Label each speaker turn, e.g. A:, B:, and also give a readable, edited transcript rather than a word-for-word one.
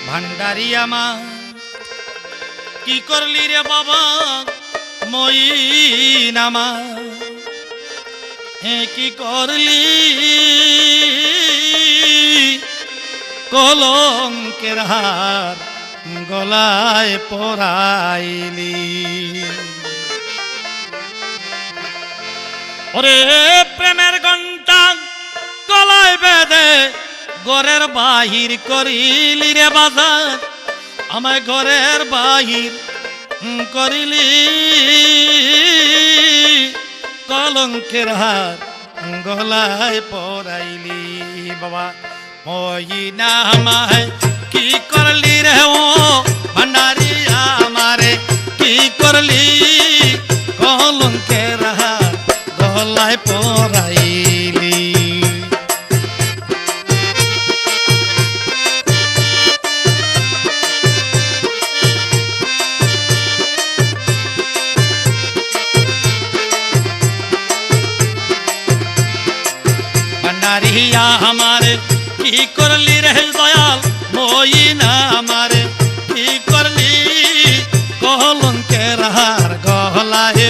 A: ভান্ডারি আমার কি করলি রে বাবা মইন আমার কি করলি কলঙ্কের হার গলায় পরাইলি ওরে প্রেমের ঘণ্টা গলায় বেঁধে ঘরের বাহির করিলি রে বাজার আমায় ঘরের বাহির করিলি কলঙ্কের হার গলায় পরাইলি বাবা মইনা আমায় কি করলি রে ও ভান্ডারি আমারে কি করলি কলঙ্কের হার গলায় পরাইলি ভান্ডারিয়া আমারে কি করলি রে দয়াল মইনা আমারে কি করলি কলঙ্কের হার গলায়